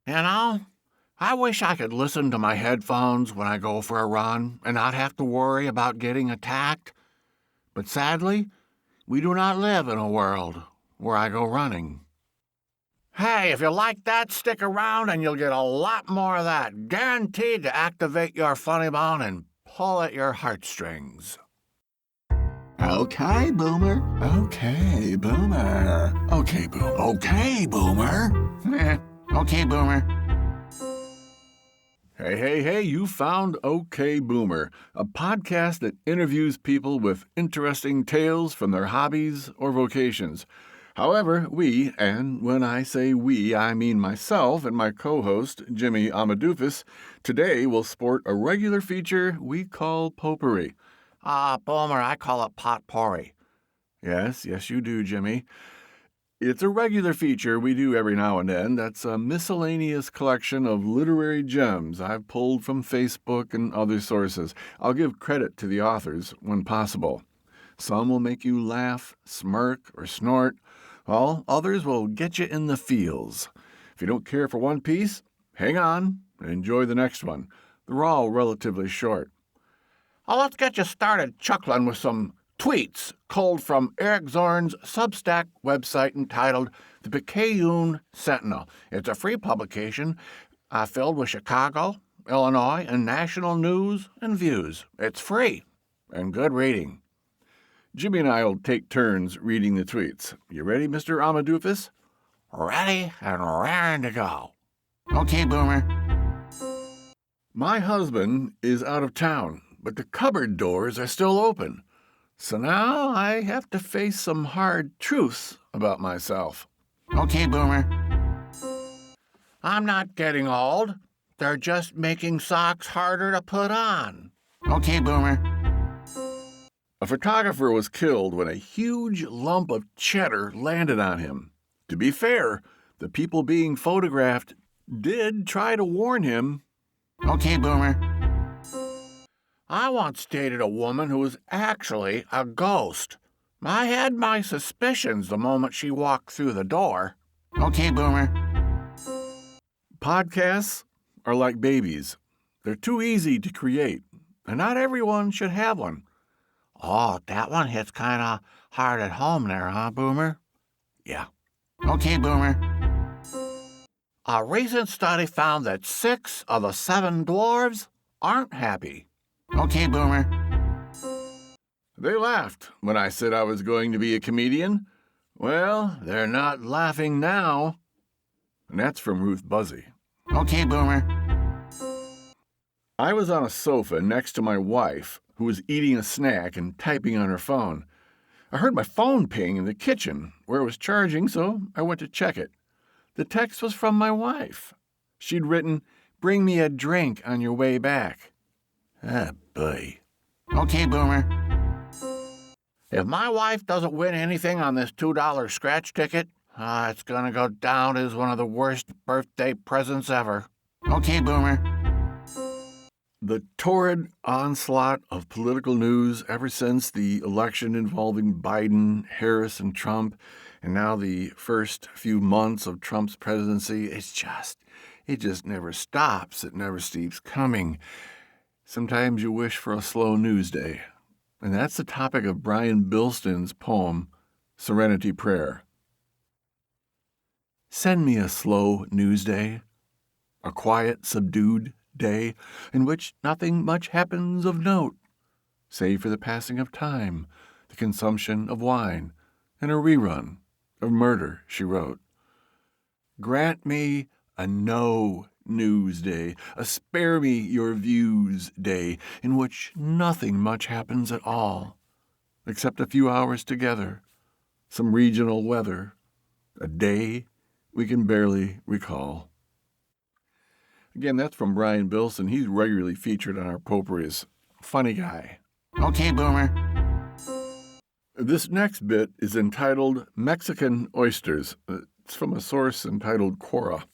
You know, I wish I could listen to my headphones when I go for a run and not have to worry about getting attacked. But sadly, we do not live in a world where I go running. Hey, if you like that, stick around and you'll get a lot more of that, guaranteed to activate your funny bone and pull at your heartstrings. Okay, Boomer. Okay, Boomer. Okay, Boomer. Okay, Boomer. Okay, Boomer. Hey, you found OK Boomer, a podcast that interviews people with interesting tales from their hobbies or vocations. However, we, and when I say we, I mean myself and my co-host, Jimmy Amadoufis, today will sport a regular feature we call Potpourri. Boomer, I call it Potpourri. Yes, you do, Jimmy. It's a regular feature we do every now and then that's a miscellaneous collection of literary gems I've pulled from Facebook and other sources. I'll give credit to the authors when possible. Some will make you laugh, smirk, or snort, while others will get you in the feels. If you don't care for one piece, hang on and enjoy the next one. They're all relatively short. Let's get you started chuckling with some tweets culled from Eric Zorn's Substack website entitled The Picayune Sentinel. It's a free publication filled with Chicago, Illinois, and national news and views. It's free and good reading. Jimmy and I will take turns reading the tweets. You ready, Mr. Amadoufis? Ready and raring to go. Okay, Boomer. My husband is out of town, but the cupboard doors are still open. So now I have to face some hard truths about myself. Okay, Boomer. I'm not getting old. They're just making socks harder to put on. Okay, Boomer. A photographer was killed when a huge lump of cheddar landed on him. To be fair, the people being photographed did try to warn him. Okay, Boomer. I once dated a woman who was actually a ghost. I had my suspicions the moment she walked through the door. Okay, Boomer. Podcasts are like babies. They're too easy to create, and not everyone should have one. Oh, that one hits kind of hard at home there, huh, Boomer? Yeah. Okay, Boomer. A recent study found that 6 of the 7 dwarves aren't happy. Okay, Boomer. They laughed when I said I was going to be a comedian. Well, they're not laughing now. And that's from Ruth Buzzy. Okay, Boomer. I was on a sofa next to my wife, who was eating a snack and typing on her phone. I heard my phone ping in the kitchen, where it was charging, so I went to check it. The text was from my wife. She'd written, "Bring me a drink on your way back." Ah, boy. Okay, Boomer. If my wife doesn't win anything on this $2 scratch ticket, it's going to go down as one of the worst birthday presents ever. Okay, Boomer. The torrid onslaught of political news ever since the election involving Biden, Harris, and Trump, and now the first few months of Trump's presidency, it just never stops. It never stops coming. Sometimes you wish for a slow news day. And that's the topic of Brian Bilston's poem, Serenity Prayer. Send me a slow news day, a quiet, subdued day in which nothing much happens of note, save for the passing of time, the consumption of wine, and a rerun of Murder, She Wrote. Grant me a no news day, a spare me your views day, in which nothing much happens at all, except a few hours together, some regional weather, a day we can barely recall. Again, that's from Brian Bilston. He's regularly featured on our potpourris. Funny guy. Okay, Boomer. This next bit is entitled Mexican Oysters. It's from a source entitled Quora.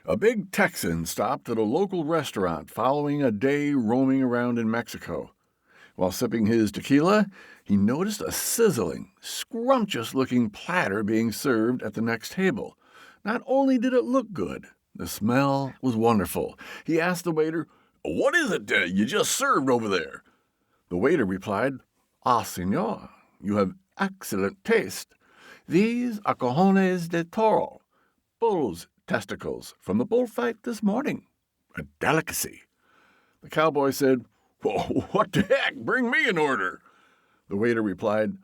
A big Texan stopped at a local restaurant following a day roaming around in Mexico. While sipping his tequila, he noticed a sizzling, scrumptious-looking platter being served at the next table. Not only did it look good, the smell was wonderful. He asked the waiter, "What is it you just served over there?" The waiter replied, "Ah, senor, you have excellent taste. These are cojones de toro, bull's testicles from the bullfight this morning. A delicacy." The cowboy said, "Well, what the heck? Bring me an order." The waiter replied,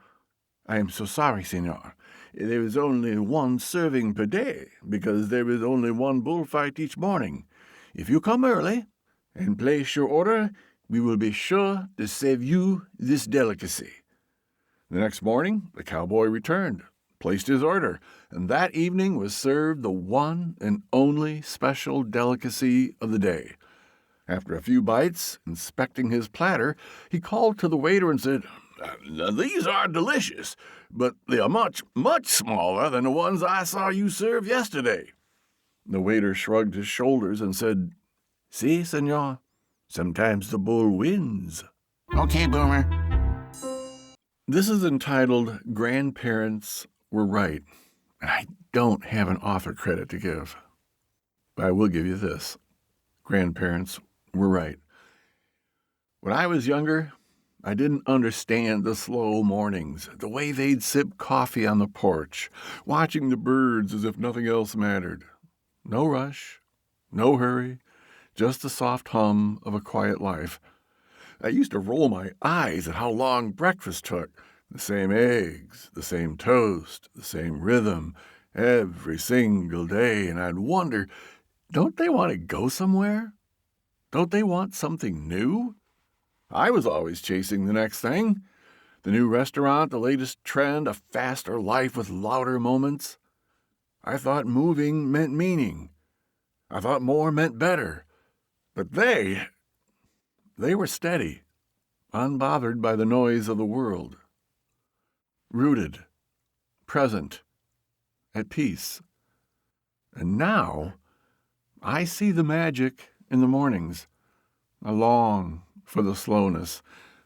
"I am so sorry, senor. There is only one serving per day, because there is only one bullfight each morning. If you come early and place your order, we will be sure to save you this delicacy." The next morning, the cowboy returned, placed his order, and that evening was served the one and only special delicacy of the day. After a few bites, inspecting his platter, he called to the waiter and said, "These are delicious, but they are much, much smaller than the ones I saw you serve yesterday." The waiter shrugged his shoulders and said, "See, senor, sometimes the bull wins." Okay, Boomer. This is entitled Grandparents Were Right, and I don't have an author credit to give. But I will give you this. Grandparents were right. When I was younger, I didn't understand the slow mornings, the way they'd sip coffee on the porch, watching the birds as if nothing else mattered. No rush, no hurry, just the soft hum of a quiet life. I used to roll my eyes at how long breakfast took. The same eggs, the same toast, the same rhythm, every single day, and I'd wonder, don't they want to go somewhere? Don't they want something new? I was always chasing the next thing. The new restaurant, the latest trend, a faster life with louder moments. I thought moving meant meaning. I thought more meant better. But they were steady, unbothered by the noise of the world. Rooted, present, at peace. And now I see the magic in the mornings. I long for the slowness,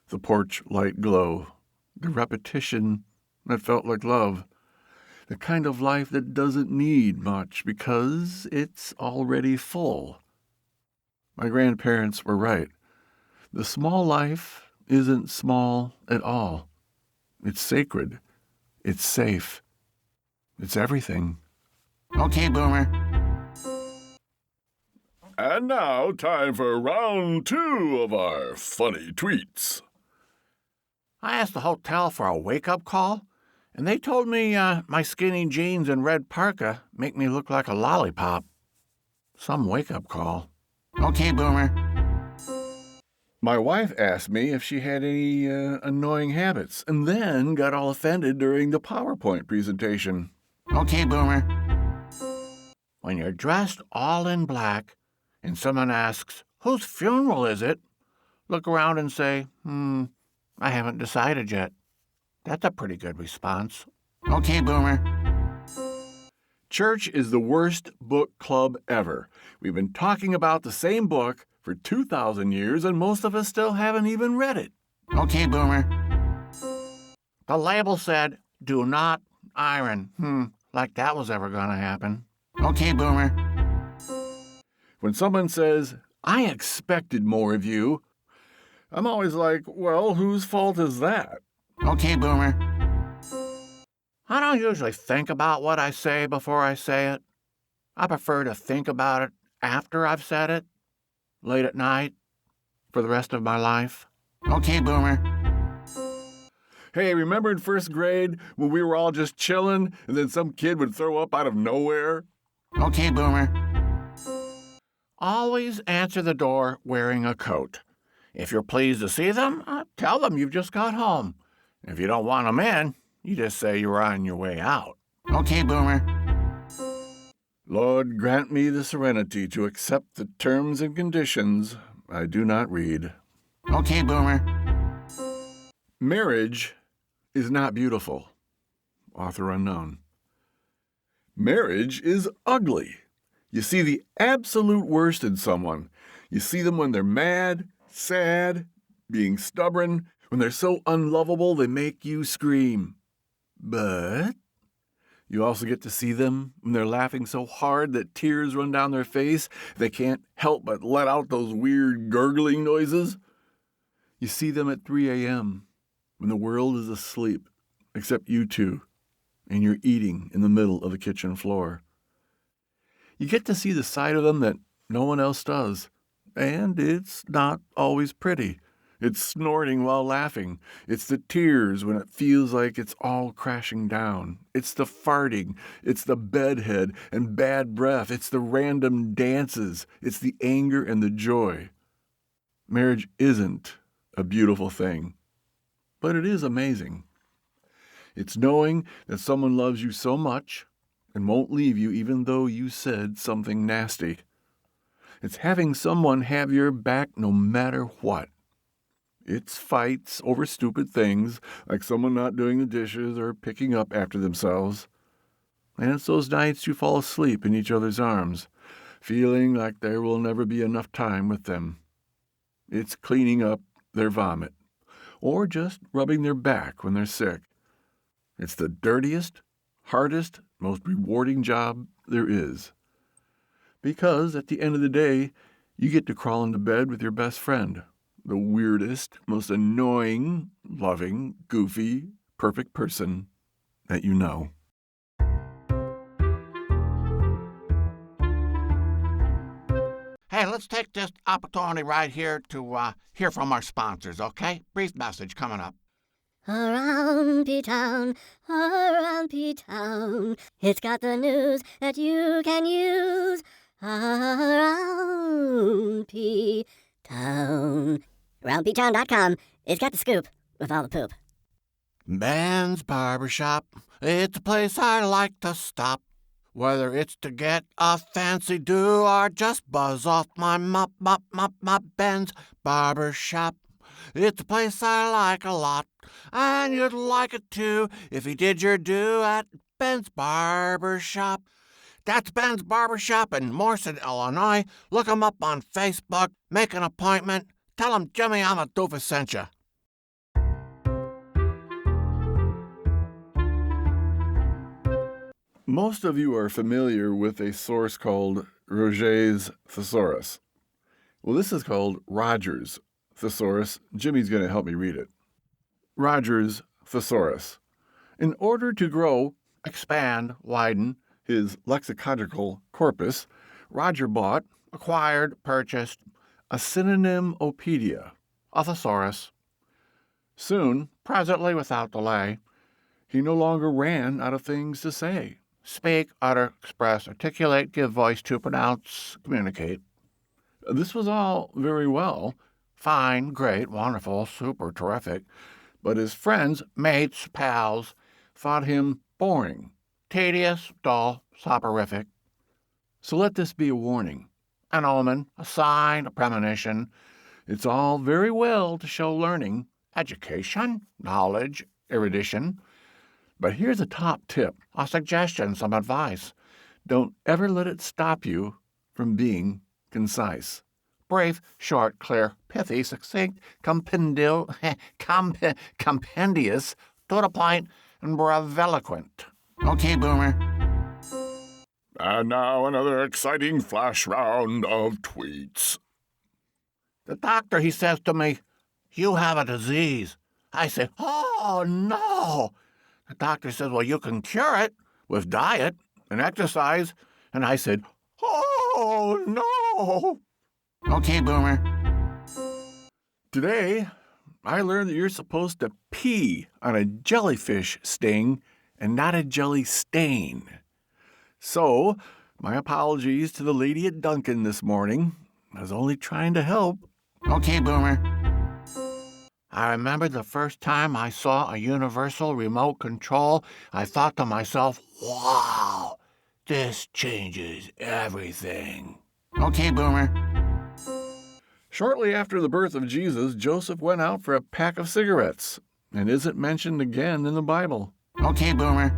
the porch light glow, the repetition that felt like love, the kind of life that doesn't need much because it's already full. My grandparents were right. The small life isn't small at all. It's sacred. It's safe. It's everything. Okay, Boomer. And now, time for round 2 of our funny tweets. I asked the hotel for a wake-up call, and they told me my skinny jeans and red parka make me look like a lollipop. Some wake-up call. Okay, Boomer. My wife asked me if she had any annoying habits, and then got all offended during the PowerPoint presentation. Okay, Boomer. When you're dressed all in black, and someone asks, "Whose funeral is it?" look around and say, I haven't decided yet. That's a pretty good response. Okay, Boomer. Church is the worst book club ever. We've been talking about the same book for 2,000 years, and most of us still haven't even read it. Okay, Boomer. The label said, "Do not iron." Like that was ever going to happen. Okay, Boomer. When someone says, "I expected more of you," I'm always like, well, whose fault is that? Okay, Boomer. I don't usually think about what I say before I say it. I prefer to think about it after I've said it, late at night, for the rest of my life. Okay, Boomer. Hey, remember in first grade when we were all just chilling and then some kid would throw up out of nowhere? Okay, Boomer. Always answer the door wearing a coat. If you're pleased to see them, tell them you've just got home. If you don't want them in, you just say you're on your way out. Okay, Boomer. Lord, grant me the serenity to accept the terms and conditions I do not read. Okay, Boomer. Marriage is not beautiful. Author unknown. Marriage is ugly. You see the absolute worst in someone. You see them when they're mad, sad, being stubborn, when they're so unlovable they make you scream. But You also get to see them when they're laughing so hard that tears run down their face. They can't help but let out those weird gurgling noises. You see them at 3 a.m. when the world is asleep, except you two, and you're eating in the middle of the kitchen floor. You get to see the side of them that no one else does, and it's not always pretty. It's snorting while laughing. It's the tears when it feels like it's all crashing down. It's the farting. It's the bedhead and bad breath. It's the random dances. It's the anger and the joy. Marriage isn't a beautiful thing, but it is amazing. It's knowing that someone loves you so much and won't leave you even though you said something nasty. It's having someone have your back no matter what. It's fights over stupid things, like someone not doing the dishes or picking up after themselves. And it's those nights you fall asleep in each other's arms, feeling like there will never be enough time with them. It's cleaning up their vomit, or just rubbing their back when they're sick. It's the dirtiest, hardest, most rewarding job there is. Because at the end of the day, you get to crawl into bed with your best friend, the weirdest, most annoying, loving, goofy, perfect person that you know. Hey, let's take this opportunity right here to hear from our sponsors, okay? Brief message coming up. Around P-Town, it's got the news that you can use. Around P-Town. RoundPtown.com, it's got the scoop with all the poop. Ben's Barbershop, it's a place I like to stop. Whether it's to get a fancy do or just buzz off my mop, Ben's Barbershop. It's a place I like a lot, and you'd like it too if you did your do at Ben's Barbershop. That's Ben's Barbershop in Morrison, Illinois. Look 'em up on Facebook, make an appointment, tell 'em Jimmy I'm a doofus sent ya. Most of you are familiar with a source called Roget's Thesaurus. Well, this is called Roger's Thesaurus. Jimmy's going to help me read it. Roger's Thesaurus. In order to grow, expand, widen his lexicological corpus, Roger bought, acquired, purchased a synonymopedia, a thesaurus. Soon, presently without delay, he no longer ran out of things to say. Speak, utter, express, articulate, give voice to, pronounce, communicate. This was all very well. Fine, great, wonderful, super, terrific. But his friends, mates, pals, thought him boring, tedious, dull, soporific. So let this be a warning, an omen, a sign, a premonition. It's all very well to show learning, education, knowledge, erudition. But here's a top tip, a suggestion, some advice. Don't ever let it stop you from being concise. Brief, short, clear, pithy, succinct, compendious, to the point, and breviloquent. Okay, Boomer. And now another exciting flash round of tweets. The doctor, he says to me, "You have a disease." I say, "Oh, no." The doctor says, "Well, you can cure it with diet and exercise." And I said, "Oh, no." Okay, Boomer. Today, I learned that you're supposed to pee on a jellyfish sting and not a jelly stain. So, my apologies to the lady at Dunkin' this morning. I was only trying to help. Okay, Boomer. I remember the first time I saw a universal remote control, I thought to myself, wow, this changes everything. Okay, Boomer. Shortly after the birth of Jesus, Joseph went out for a pack of cigarettes and isn't mentioned again in the Bible. Okay, Boomer.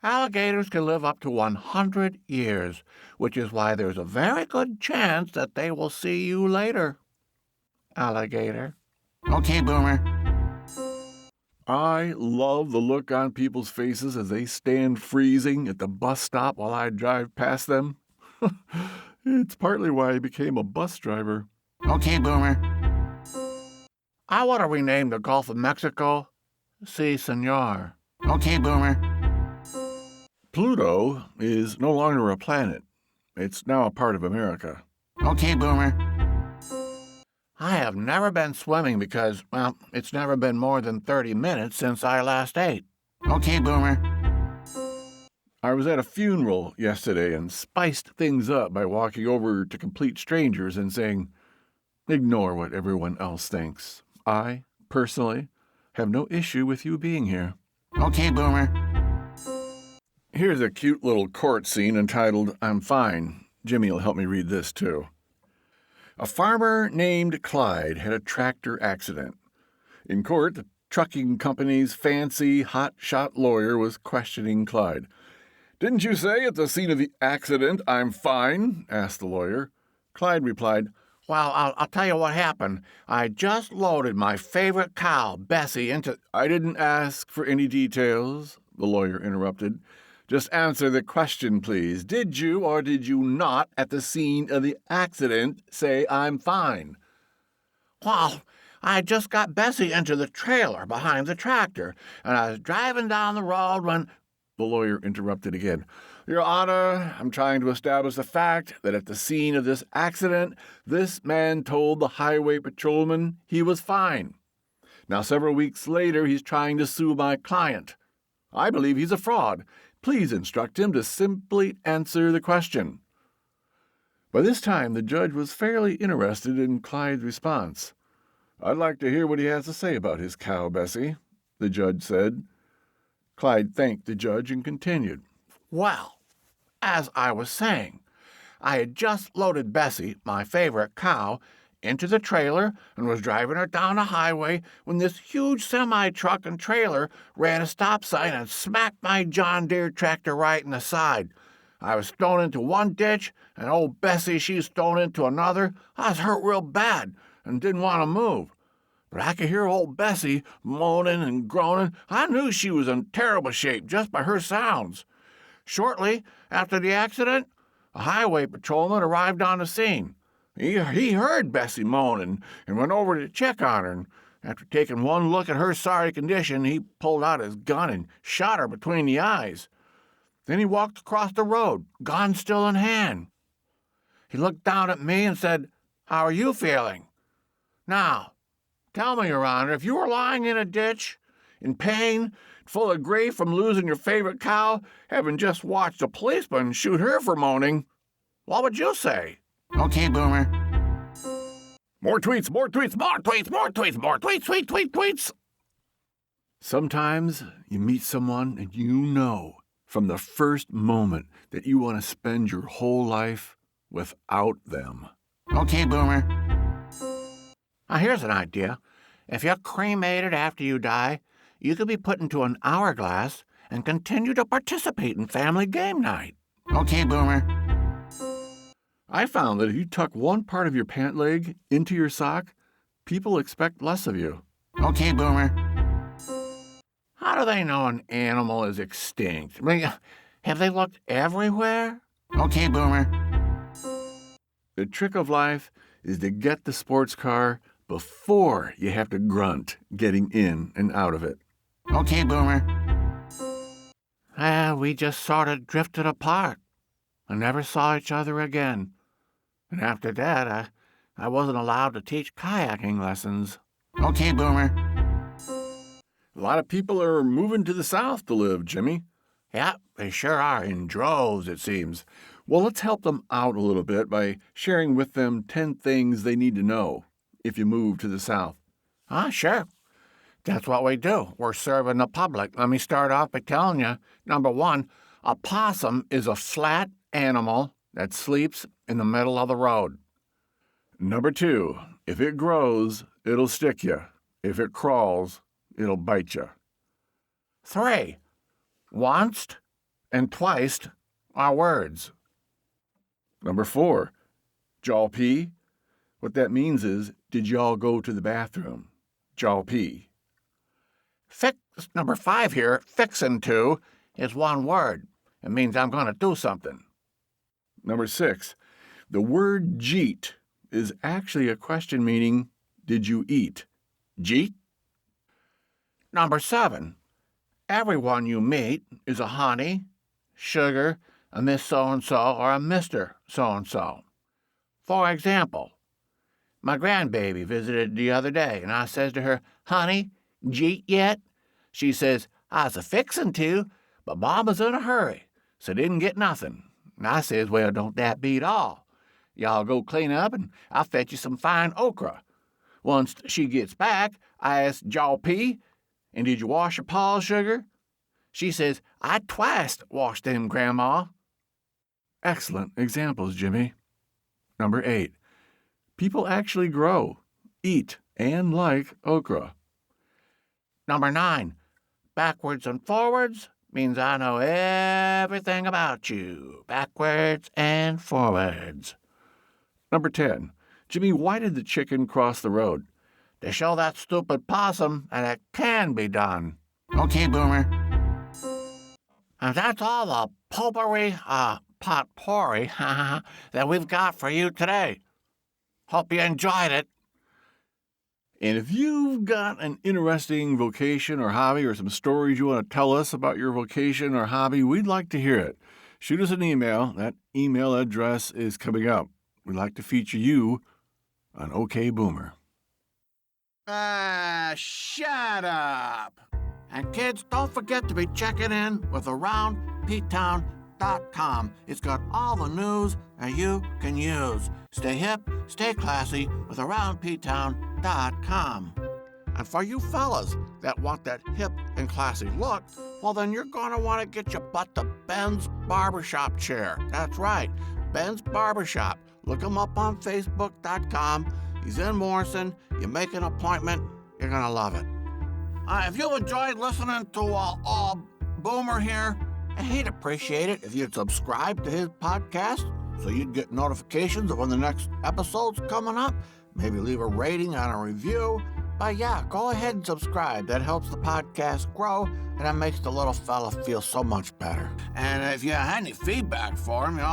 Alligators can live up to 100 years, which is why there's a very good chance that they will see you later. Alligator. Okay, Boomer. I love the look on people's faces as they stand freezing at the bus stop while I drive past them. It's partly why I became a bus driver. Okay, Boomer. I want to rename the Gulf of Mexico. Si, senor. Okay, Boomer. Pluto is no longer a planet. It's now a part of America. Okay, Boomer. I have never been swimming because, well, it's never been more than 30 minutes since I last ate. Okay, Boomer. I was at a funeral yesterday and spiced things up by walking over to complete strangers and saying, "Ignore what everyone else thinks. I, personally, have no issue with you being here." Okay, Boomer. Here's a cute little court scene entitled, "I'm Fine." Jimmy will help me read this, too. A farmer named Clyde had a tractor accident. In court, the trucking company's fancy, hot-shot lawyer was questioning Clyde. "Didn't you say at the scene of the accident, 'I'm fine'?" asked the lawyer. Clyde replied, Well, I'll tell you what happened. I just loaded my favorite cow, Bessie, into... "I didn't ask for any details," the lawyer interrupted. "Just answer the question, please. Did you or did you not, at the scene of the accident, say 'I'm fine'?" Well, I just got Bessie into the trailer behind the tractor, and I was driving down the road when... The lawyer interrupted again. "Your Honor, I'm trying to establish the fact that at the scene of this accident, this man told the highway patrolman he was fine. Now, several weeks later, he's trying to sue my client. I believe he's a fraud. Please instruct him to simply answer the question." By this time, the judge was fairly interested in Clyde's response. "I'd like to hear what he has to say about his cow, Bessie," the judge said. Clyde thanked the judge and continued. Well, as I was saying, I had just loaded Bessie, my favorite cow, into the trailer and was driving her down the highway when this huge semi-truck and trailer ran a stop sign and smacked my John Deere tractor right in the side. I was thrown into one ditch, and old Bessie, she's thrown into another. I was hurt real bad and didn't want to move. But I could hear old Bessie moaning and groaning. I knew she was in terrible shape just by her sounds. Shortly after the accident, a highway patrolman arrived on the scene. He heard Bessie moaning and went over to check on her. And after taking one look at her sorry condition, he pulled out his gun and shot her between the eyes. Then he walked across the road, gun still in hand. He looked down at me and said, "How are you feeling?" Now, tell me, Your Honor, if you were lying in a ditch, in pain, full of grief from losing your favorite cow, having just watched a policeman shoot her for moaning, what would you say? Okay, Boomer. More tweets, more tweets, more tweets, More tweets. Sometimes you meet someone and you know from the first moment that you want to spend your whole life without them. Okay, Boomer. Now, here's an idea. If you're cremated after you die, you could be put into an hourglass and continue to participate in family game night. Okay, Boomer. I found that if you tuck one part of your pant leg into your sock, people expect less of you. Okay, Boomer. How do they know an animal is extinct? I mean, have they looked everywhere? Okay, Boomer. The trick of life is to get the sports car before you have to grunt getting in and out of it. Okay, Boomer. We just sort of drifted apart and never saw each other again. And after that, I wasn't allowed to teach kayaking lessons. Okay, Boomer. A lot of people are moving to the south to live, Jimmy. Yeah, they sure are, in droves, it seems. Well, let's help them out a little bit by sharing with them 10 things they need to know if you move to the south. Sure. That's what we do. We're serving the public. Let me start off by telling you, number one, a possum is a flat animal that sleeps in the middle of the road. Number 2, if it grows, it'll stick you. If it crawls, it'll bite you. 3, once and twice are words. Number 4, y'all pee? What that means is, did y'all go to the bathroom? Y'all pee. Number 5 here, fixin' to, is one word. It means I'm going to do something. Number 6. The word jeet is actually a question meaning, did you eat? Jeet. Number 7. Everyone you meet is a honey, sugar, a Miss So-and-so, or a Mr. So-and-so. For example, my grandbaby visited the other day, and I says to her, "Honey, jeet yet?" She says, "I was a-fixin' to, but Mama's in a hurry, so didn't get nothing." And I says, "Well, don't that beat all? Y'all go clean up, and I'll fetch you some fine okra." Once she gets back, I ask, "Jaw P, and did you wash your paws, sugar?" She says, "I twice washed them, Grandma." Excellent examples, Jimmy. Number 8. People actually grow, eat, and like okra. Number 9. Backwards and forwards means I know everything about you. Backwards and forwards. Number 10. Jimmy, why did the chicken cross the road? To show that stupid possum that it can be done. Okay, Boomer. And that's all the potpourri that we've got for you today. Hope you enjoyed it. And if you've got an interesting vocation or hobby or some stories you want to tell us about your vocation or hobby, we'd like to hear it. Shoot us an email. That email address is coming up. We'd like to feature you on OK Boomer. Shut up. And kids, don't forget to be checking in with AroundPtown.com. It's got all the news that you can use. Stay hip, stay classy with AroundPtown.com. And for you fellas that want that hip and classy look, well, then you're going to want to get your butt to Ben's Barbershop chair. That's right, Ben's Barbershop. Look him up on Facebook.com. He's in Morrison. You make an appointment. You're going to love it. If you enjoyed listening to Boomer here, he'd appreciate it if you'd subscribe to his podcast so you'd get notifications of when the next episode's coming up. Maybe leave a rating on a review. But yeah, go ahead and subscribe. That helps the podcast grow, and that makes the little fella feel so much better. And if you had any feedback for him, go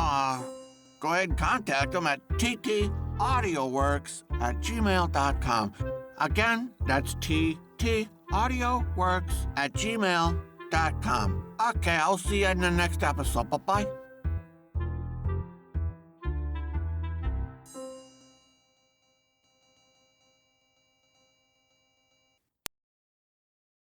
ahead and contact him at ttaudioworks@gmail.com. Again, that's ttaudioworks@gmail.com. Okay, I'll see you in the next episode. Bye-bye.